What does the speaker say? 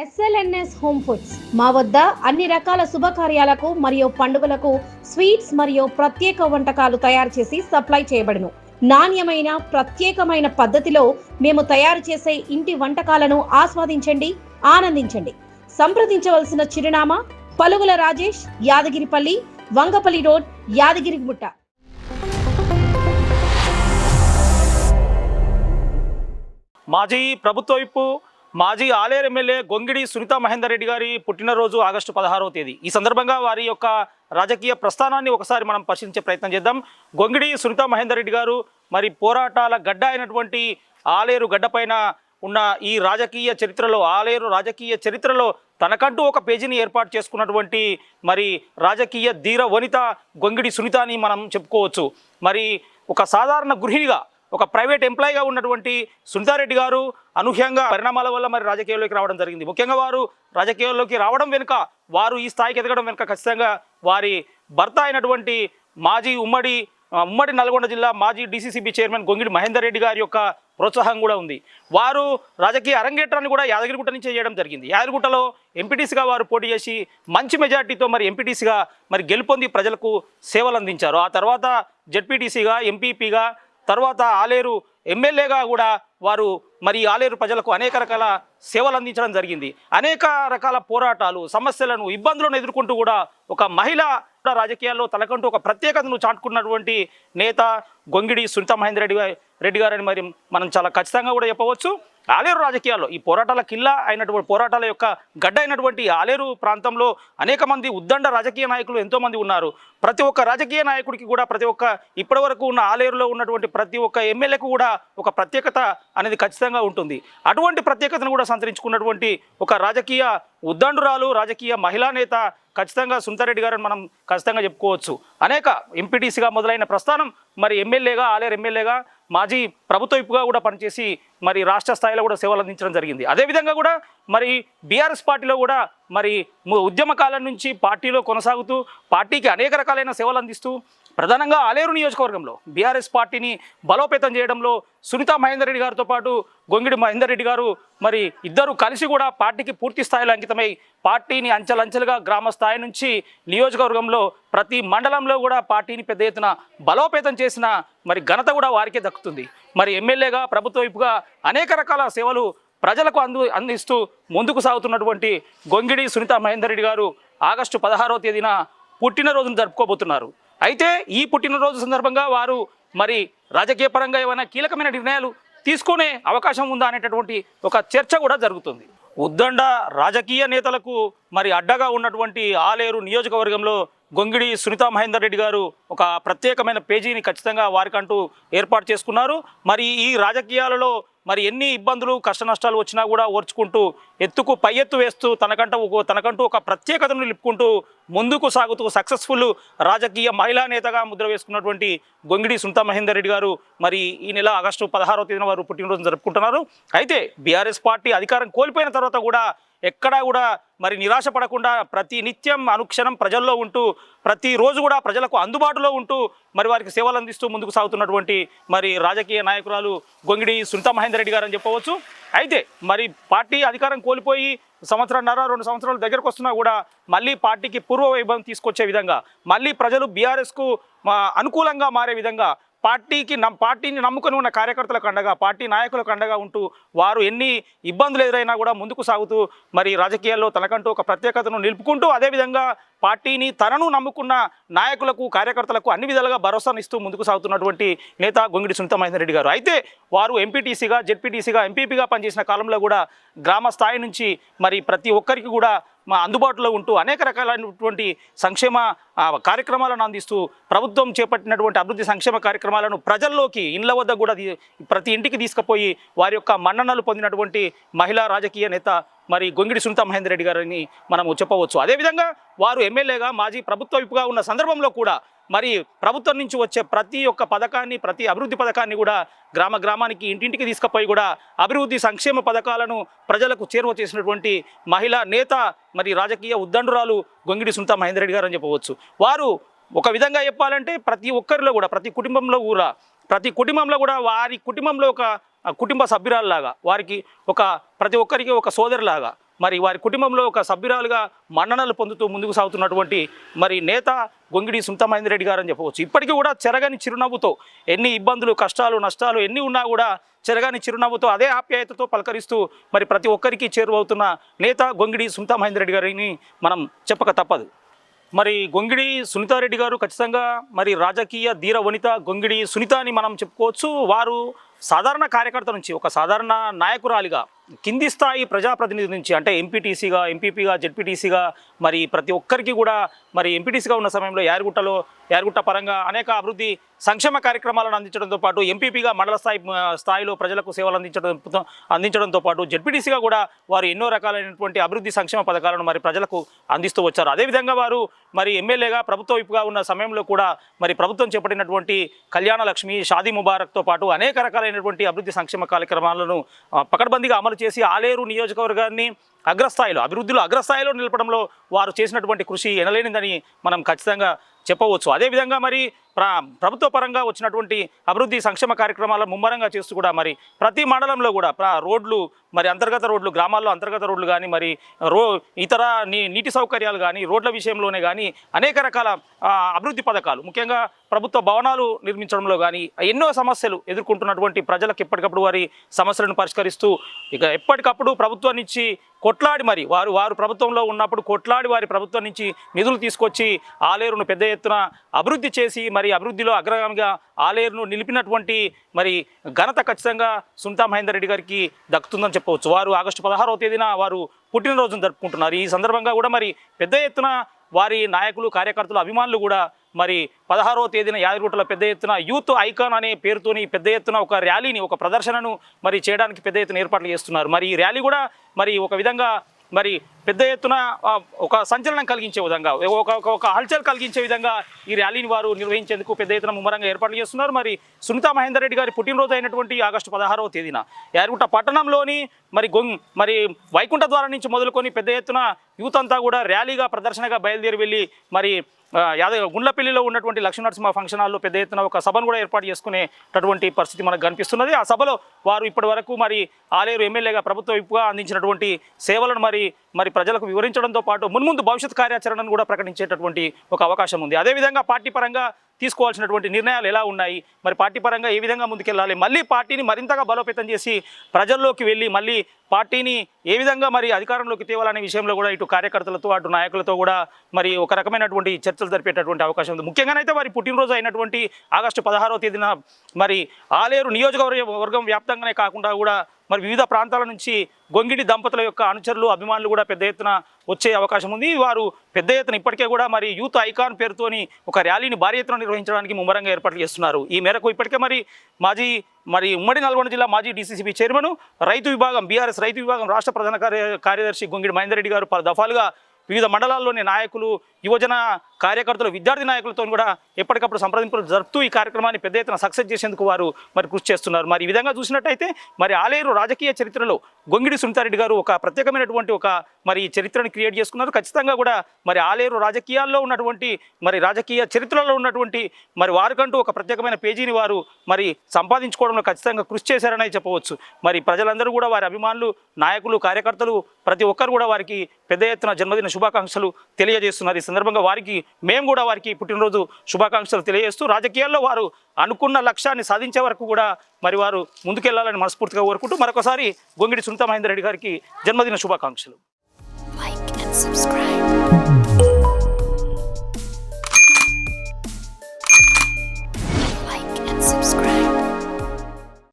SLNS home foods మా వద్ద అన్ని రకాల శుభకార్యాలకు మరియు పండుగలకు స్వీట్స్ మరియు ప్రత్యేక వంటకాలు తయారు చేసి సప్లై చేయబడును. నాణ్యమైన ప్రత్యేకమైన పద్ధతిలో మేము తయారు చేసే ఇంటి వంటకాలను ఆస్వాదించండి, ఆనందించండి. సంప్రదించవలసిన చిరునామా పలుగుల రాజేష్, యాదగిరిపల్లి, వంగపల్లి రోడ్, యాదగిరిగుట్ట. మాజీ ప్రభుత్వ విప్పు మాజీ ఆలేరు ఎమ్మెల్యే గొంగిడి సునీతా మహేందర్ రెడ్డి గారి పుట్టినరోజు ఆగస్టు 16వ తేదీ. ఈ సందర్భంగా వారి యొక్క రాజకీయ ప్రస్థానాన్ని ఒకసారి మనం పరిశీలించే ప్రయత్నం చేద్దాం. గొంగిడి సునీతా మహేందర్ రెడ్డి గారు మరి పోరాటాల గడ్డ అయినటువంటి ఆలేరు గడ్డపైన ఉన్న ఈ రాజకీయ చరిత్రలో, ఆలేరు రాజకీయ చరిత్రలో తనకంటూ ఒక పేజీని ఏర్పాటు చేసుకున్నటువంటి మరి రాజకీయ ధీర వనిత గొంగిడి సునీత అని మనం చెప్పుకోవచ్చు. మరి ఒక సాధారణ గృహిణిగా, ఒక ప్రైవేట్ ఎంప్లాయీగా ఉన్నటువంటి సునీతారెడ్డి గారు అనూహ్యంగా పరిణామాల వల్ల మరి రాజకీయాల్లోకి రావడం జరిగింది. ముఖ్యంగా వారు రాజకీయాల్లోకి రావడం వెనుక, వారు ఈ స్థాయికి ఎదగడం వెనుక ఖచ్చితంగా వారి భర్త అయినటువంటి మాజీ ఉమ్మడి నల్గొండ జిల్లా మాజీ డీసీసీబీ చైర్మన్ గొంగిడి మహేందర్ రెడ్డి గారి యొక్క ప్రోత్సాహం కూడా ఉంది. వారు రాజకీయ అరంగేట్రాన్ని కూడా యాదగిరిగుట్ట నుంచి చేయడం జరిగింది. యాదగిరిగుట్టలో ఎంపీటీసీగా వారు పోటీ చేసి మంచి మెజార్టీతో మరి ఎంపీటీసీగా మరి గెలుపొంది ప్రజలకు సేవలు అందించారు. ఆ తర్వాత జెడ్పీటీసీగా, ఎంపీపీగా, తర్వాత ఆలేరు ఎమ్మెల్యేగా కూడా వారు మరి ఆలేరు ప్రజలకు అనేక రకాల సేవలు అందించడం జరిగింది. అనేక రకాల పోరాటాలు, సమస్యలను, ఇబ్బందులను ఎదుర్కొంటూ కూడా ఒక మహిళ రాజకీయాల్లో తనకంటూ ఒక ప్రత్యేకతను చాటుకున్నటువంటి నేత గొంగిడి సునీతా మహేందర్ రెడ్డి గారని మరి మనం చాలా ఖచ్చితంగా కూడా చెప్పవచ్చు. ఆలేరు రాజకీయాల్లో ఈ పోరాటాల కిల్లా అయినటువంటి, పోరాటాల యొక్క గడ్డ అయినటువంటి ఆలేరు ప్రాంతంలో అనేక మంది ఉద్దండ రాజకీయ నాయకులు ఎంతోమంది ఉన్నారు. ప్రతి ఒక్క రాజకీయ నాయకుడికి కూడా, ప్రతి ఒక్క ఇప్పటివరకు ఉన్న ఆలేరులో ఉన్నటువంటి ప్రతి ఒక్క ఎమ్మెల్యేకు కూడా ఒక ప్రత్యేకత అనేది ఖచ్చితంగా ఉంటుంది. అటువంటి ప్రత్యేకతను కూడా సంతరించుకున్నటువంటి ఒక రాజకీయ ఉద్దండురాలు, రాజకీయ మహిళా నేత ఖచ్చితంగా సునీతారెడ్డి గారని మనం ఖచ్చితంగా చెప్పుకోవచ్చు. అనేక ఎంపీటీసీగా మొదలైన ప్రస్థానం మరి ఎమ్మెల్యేగా, ఆలేరు ఎమ్మెల్యేగా, మాజీ ప్రభుత్వ విప్పుగా కూడా పనిచేసి మరి రాష్ట్ర స్థాయిలో కూడా సేవలు అందించడం జరిగింది. అదేవిధంగా కూడా మరి బీఆర్ఎస్ పార్టీలో కూడా మరి ఉద్యమ కాలం నుంచి పార్టీలో కొనసాగుతూ పార్టీకి అనేక రకాలైన సేవలు అందిస్తూ ప్రధానంగా ఆలేరు నియోజకవర్గంలో బీఆర్ఎస్ పార్టీని బలోపేతం చేయడంలో సునీతా మహేందర్ రెడ్డి గారితో పాటు గొంగిడి మహేందర్ రెడ్డి గారు మరి ఇద్దరు కలిసి కూడా పార్టీకి పూర్తి స్థాయిలో అంకితమై పార్టీని అంచెలంచెలుగా గ్రామ స్థాయి నుంచి నియోజకవర్గంలో ప్రతి మండలంలో కూడా పార్టీని పెద్ద ఎత్తున బలోపేతం చేసిన మరి ఘనత కూడా వారికే దక్కుతుంది. మరి ఎమ్మెల్యేగా, ప్రభుత్వ వైపుగా అనేక రకాల సేవలు ప్రజలకు అందిస్తూ ముందుకు సాగుతున్నటువంటి గొంగిడి సునీతా మహేందర్ రెడ్డి గారు ఆగస్టు 16వ తేదీన పుట్టినరోజును జరుపుకోబోతున్నారు. అయితే ఈ పుట్టినరోజు సందర్భంగా వారు మరి రాజకీయ పరంగా ఏమైనా కీలకమైన నిర్ణయాలు తీసుకునే అవకాశం ఉందా అనేటటువంటి ఒక చర్చ కూడా జరుగుతుంది. ఉద్దండ రాజకీయ నేతలకు మరి అడ్డగా ఉన్నటువంటి ఆలేరు నియోజకవర్గంలో గొంగిడి సునీతా మహేందర్ రెడ్డి గారు ఒక ప్రత్యేకమైన పేజీని ఖచ్చితంగా వారికంటూ ఏర్పాటు చేసుకున్నారు. మరి ఈ రాజకీయాలలో మరి ఎన్ని ఇబ్బందులు, కష్ట నష్టాలు వచ్చినా కూడా ఓర్చుకుంటూ ఎత్తుకు పై ఎత్తు వేస్తూ తనకంటూ ఒక ప్రత్యేకతను నిలుపుకుంటూ ముందుకు సాగుతూ సక్సెస్ఫుల్ రాజకీయ మహిళా నేతగా ముద్ర వేసుకున్నటువంటి గొంగిడి సునీతా మహేందర్ రెడ్డి గారు మరి ఈ నెల ఆగస్టు 16వ తేదీన వారు పుట్టినరోజు జరుపుకుంటున్నారు. అయితే బీఆర్ఎస్ పార్టీ అధికారం కోల్పోయిన తర్వాత కూడా ఎక్కడా కూడా మరి నిరాశ పడకుండా ప్రతి నిత్యం అనుక్షణం ప్రజల్లో ఉంటూ ప్రతిరోజు కూడా ప్రజలకు అందుబాటులో ఉంటూ మరి వారికి సేవలు అందిస్తూ ముందుకు సాగుతున్నటువంటి మరి రాజకీయ నాయకురాలు గొంగిడి సునీతా మహేందర్ రెడ్డి గారు అని చెప్పవచ్చు. అయితే మరి పార్టీ అధికారం కోల్పోయి 1.5-2 సంవత్సరాల దగ్గరకు వస్తున్నా కూడా మళ్ళీ పార్టీకి పూర్వ వైభవం తీసుకొచ్చే విధంగా, మళ్ళీ ప్రజలు బీఆర్ఎస్కు అనుకూలంగా మారే విధంగా పార్టీని నమ్ముకొని ఉన్న కార్యకర్తలకు అండగా, పార్టీ నాయకులకు అండగా ఉంటూ వారు ఎన్ని ఇబ్బందులు ఎదురైనా కూడా ముందుకు సాగుతూ మరి రాజకీయాల్లో తనకంటూ ఒక ప్రత్యేకతను నిలుపుకుంటూ అదేవిధంగా పార్టీని తనను నమ్ముకున్న నాయకులకు, కార్యకర్తలకు అన్ని విధాలుగా భరోసానిస్తూ ముందుకు సాగుతున్నటువంటి నేత గొంగిడి సునీతా మహేందర్ రెడ్డి గారు. అయితే వారు ఎంపీటీసీగా, జెడ్పీటీసీగా, ఎంపీపీగా పనిచేసిన కాలంలో కూడా గ్రామ స్థాయి నుంచి మరి ప్రతి ఒక్కరికి కూడా అందుబాటులో ఉంటూ అనేక రకాలైనటువంటి సంక్షేమ కార్యక్రమాలను అందిస్తూ ప్రభుత్వం చేపట్టినటువంటి అభివృద్ధి సంక్షేమ కార్యక్రమాలను ప్రజల్లోకి, ఇండ్ల వద్ద కూడా ప్రతి ఇంటికి తీసుకుపోయి వారి యొక్క మన్ననలు పొందినటువంటి మహిళా రాజకీయ నేత మరి గొంగిడి సునీతా మహేందర్ రెడ్డి గారని మనము చెప్పవచ్చు. అదేవిధంగా వారు ఎమ్మెల్యేగా, మాజీ ప్రభుత్వ విప్పుగా ఉన్న సందర్భంలో కూడా మరి ప్రభుత్వం నుంచి వచ్చే ప్రతి ఒక్క పథకాన్ని, ప్రతి అభివృద్ధి పథకాన్ని కూడా గ్రామానికి, ఇంటింటికి తీసుకుపోయి కూడా అభివృద్ధి సంక్షేమ పథకాలను ప్రజలకు చేరువ చేసినటువంటి మహిళా నేత మరి రాజకీయ ఉద్దండురాలు గొంగిడి సునీతా మహేందర్ రెడ్డి గారు అని చెప్పవచ్చు. వారు ఒక విధంగా చెప్పాలంటే ప్రతి ఒక్కరిలో కూడా, ప్రతి కుటుంబంలో కూడా వారి కుటుంబంలో ఒక కుటుంబ సభ్యురాల్లాగా, వారికి ప్రతి ఒక్కరికి ఒక సోదరులాగా, మరి వారి కుటుంబంలో ఒక సభ్యురాలుగా మన్ననలు పొందుతూ ముందుకు సాగుతున్నటువంటి మరి నేత గొంగిడి సునీతా మహేందర్ రెడ్డి గారు అని చెప్పవచ్చు. ఇప్పటికీ కూడా చెరగని చిరునవ్వుతో ఎన్ని ఇబ్బందులు, కష్టాలు, నష్టాలు ఎన్ని ఉన్నా కూడా చెరగని చిరునవ్వుతో అదే ఆప్యాయతతో పలకరిస్తూ మరి ప్రతి ఒక్కరికి చేరువవుతున్న నేత గొంగిడి సునీతా మహేందర్ రెడ్డి గారిని మనం చెప్పక తప్పదు. మరి గొంగిడి సునీతారెడ్డి గారు ఖచ్చితంగా మరి రాజకీయ ధీర వనిత గొంగిడి సునీత అని మనం చెప్పుకోవచ్చు. వారు సాధారణ కార్యకర్త నుంచి ఒక సాధారణ నాయకురాలిగా కింది స్థాయి ప్రజాప్రతినిధి నుంచి అంటే ఎంపీటీసీగా, ఎంపీపీగా, జెడ్పీటీసీగా మరి ప్రతి ఒక్కరికి కూడా మరి ఎంపీటీసీగా ఉన్న సమయంలో యాదగిరిగుట్ట పరంగా అనేక అభివృద్ధి సంక్షేమ కార్యక్రమాలను అందించడంతో పాటు ఎంపీపీగా మండల స్థాయిలో ప్రజలకు సేవలు అందించడంతో పాటు జెడ్పీటీసీగా కూడా వారు ఎన్నో రకాలైనటువంటి అభివృద్ధి సంక్షేమ పథకాలను మరి ప్రజలకు అందిస్తూ వచ్చారు. అదేవిధంగా వారు మరి ఎమ్మెల్యేగా ప్రభుత్వ వైపుగా ఉన్న సమయంలో కూడా మరి ప్రభుత్వం చేపట్టినటువంటి కళ్యాణ లక్ష్మి, షాదీ ముబారక్తో పాటు అనేక రకాలైనటువంటి అభివృద్ధి సంక్షేమ కార్యక్రమాలను పకడ్బందీగా అమలు చేసి ఆలేరు నియోజకవర్గాన్ని అగ్రస్థాయిలో నిలపడంలో వారు చేసినటువంటి కృషి ఎనలేనిదని మనం ఖచ్చితంగా చెప్పవచ్చు. అదేవిధంగా మరి ప్రభుత్వ పరంగా వచ్చినటువంటి అభివృద్ధి సంక్షేమ కార్యక్రమాలను ముమ్మరంగా చేస్తూ కూడా మరి ప్రతి మండలంలో కూడా రోడ్లు, మరి అంతర్గత రోడ్లు, గ్రామాల్లో అంతర్గత రోడ్లు కానీ మరి ఇతర నీటి సౌకర్యాలు కానీ రోడ్ల విషయంలోనే కానీ అనేక రకాల అభివృద్ధి పథకాలు, ముఖ్యంగా ప్రభుత్వ భవనాలు నిర్మించడంలో కానీ ఎన్నో సమస్యలు ఎదుర్కొంటున్నటువంటి ప్రజలకు ఎప్పటికప్పుడు వారి సమస్యలను పరిష్కరిస్తూ ఇక ఎప్పటికప్పుడు ప్రభుత్వం నుంచి కొట్లాడి మరి వారు ప్రభుత్వంలో ఉన్నప్పుడు కొట్లాడి వారి ప్రభుత్వం నుంచి నిధులు తీసుకొచ్చి ఆలేరును పెద్ద ఎత్తున అభివృద్ధి చేసి మరి అభివృద్ధిలో అగ్రగామిగా ఆలేరును నిలిపినటువంటి మరి ఘనత ఖచ్చితంగా సునీతా మహేందర్ రెడ్డి గారికి దక్కుతుందని చెప్పవచ్చు. వారు ఆగస్టు 16వ తేదీన వారు పుట్టినరోజును జరుపుకుంటున్నారు. ఈ సందర్భంగా కూడా మరి పెద్ద ఎత్తున వారి నాయకులు, కార్యకర్తలు, అభిమానులు కూడా మరి 16వ తేదీన యాదగిరిగుట్టలో పెద్ద ఎత్తున యూత్ ఐకాన్ అనే పేరుతోని పెద్ద ఎత్తున ఒక ర్యాలీని, ఒక ప్రదర్శనను మరి చేయడానికి పెద్ద ఎత్తున ఏర్పాట్లు చేస్తున్నారు. మరి ఈ ర్యాలీ కూడా మరి ఒక విధంగా మరి పెద్ద ఎత్తున ఒక సంచలనం కలిగించే విధంగా, ఒక హల్చల్ కలిగించే విధంగా ఈ ర్యాలీని వారు నిర్వహించేందుకు పెద్ద ఎత్తున ముమ్మరంగా ఏర్పాట్లు చేస్తున్నారు. మరి సునీతా మహేందర్ రెడ్డి గారి పుట్టినరోజు అయినటువంటి ఆగస్టు 16వ తేదీన యాదగిరిగుట్ట పట్టణంలోని మరి వైకుంఠ ద్వారం నుంచి మొదలుకొని పెద్ద ఎత్తున యూత్ అంతా కూడా ర్యాలీగా, ప్రదర్శనగా బయలుదేరి వెళ్ళి మరి గుండ్లపల్లిలో ఉన్నటువంటి లక్ష్మీనరసింహ ఫంక్షన్ హాల్లో పెద్ద ఎత్తున ఒక సభను కూడా ఏర్పాటు చేసుకునేటటువంటి పరిస్థితి మనకు కనిపిస్తున్నది. ఆ సభలో వారు ఇప్పటి వరకు మరి ఆలేరు ఎమ్మెల్యేగా ప్రభుత్వ వైపుగా అందించినటువంటి సేవలను మరి ప్రజలకు వివరించడంతో పాటు మున్ముందు భవిష్యత్ కార్యాచరణను కూడా ప్రకటించేటటువంటి ఒక అవకాశం ఉంది. అదేవిధంగా పార్టీ పరంగా తీసుకోవాల్సినటువంటి నిర్ణయాలు ఎలా ఉన్నాయి, మరి పార్టీ పరంగా ఏ విధంగా ముందుకెళ్ళాలి, మళ్ళీ పార్టీని మరింతగా బలోపేతం చేసి ప్రజల్లోకి వెళ్ళి మళ్ళీ పార్టీని ఏ విధంగా మరి అధికారంలోకి తేవాలనే విషయంలో కూడా ఇటు కార్యకర్తలతో అటు నాయకులతో కూడా మరి ఒక రకమైనటువంటి చర్చలు జరిపేటటువంటి అవకాశం ఉంది. ముఖ్యంగానైతే వారి పుట్టినరోజు అయినటువంటి ఆగస్టు 16వ తేదీన మరి ఆలేరు నియోజకవర్గం వ్యాప్తంగానే కాకుండా కూడా మరి వివిధ ప్రాంతాల నుంచి గొంగిడి దంపతుల యొక్క అనుచరులు, అభిమానులు కూడా పెద్ద ఎత్తున వచ్చే అవకాశం ఉంది. వారు పెద్ద ఎత్తున ఇప్పటికే కూడా మరి యూత్ ఐకాన్ పేరుతోని ఒక ర్యాలీని భారీ ఎత్తున నిర్వహించడానికి ముమ్మరంగా ఏర్పాట్లు చేస్తున్నారు. ఈ మేరకు ఇప్పటికే మరి ఉమ్మడి నల్గొండ జిల్లా మాజీ డీసీసీబీ చైర్మన్, రైతు విభాగం బీఆర్ఎస్ రైతు విభాగం రాష్ట్ర ప్రధాన కార్యదర్శి గొంగిడి మహేందర్ రెడ్డి గారు పలు దఫాలుగా వివిధ మండలాల్లోని నాయకులు, యువజన కార్యకర్తలు, విద్యార్థి నాయకులతో కూడా ఎప్పటికప్పుడు సంప్రదింపులు జరుపుతూ ఈ కార్యక్రమాన్ని పెద్ద ఎత్తున సక్సెస్ చేసేందుకు వారు మరి కృషి చేస్తున్నారు. మరి ఈ విధంగా చూసినట్టయితే మరి ఆలేరు రాజకీయ చరిత్రలో గొంగిడి సునీతారెడ్డి గారు ఒక ప్రత్యేకమైనటువంటి ఒక మరి చరిత్రను క్రియేట్ చేసుకున్నారు. ఖచ్చితంగా కూడా మరి ఆలేరు రాజకీయాల్లో ఉన్నటువంటి మరి రాజకీయ చరిత్రలో ఉన్నటువంటి మరి వారికంటూ ఒక ప్రత్యేకమైన పేజీని వారు మరి సంపాదించుకోవడంలో ఖచ్చితంగా కృషి చేశారని చెప్పవచ్చు. మరి ప్రజలందరూ కూడా వారి అభిమానులు, నాయకులు, కార్యకర్తలు ప్రతి ఒక్కరు కూడా వారికి పెద్ద ఎత్తున జన్మదిన శుభాకాంక్షలు తెలియజేస్తున్నారు. ఈ సందర్భంగా మేము కూడా వారికి పుట్టినరోజు శుభాకాంక్షలు తెలియజేస్తూ రాజకీయాల్లో వారు అనుకున్న లక్ష్యాన్ని సాధించే వరకు కూడా మరి వారు ముందుకెళ్లాలని మనస్ఫూర్తిగా కోరుకుంటూ మరొకసారి గొంగిడి సునీతా మహేందర్ రెడ్డి గారికి జన్మదిన శుభాకాంక్షలు. Like and subscribe.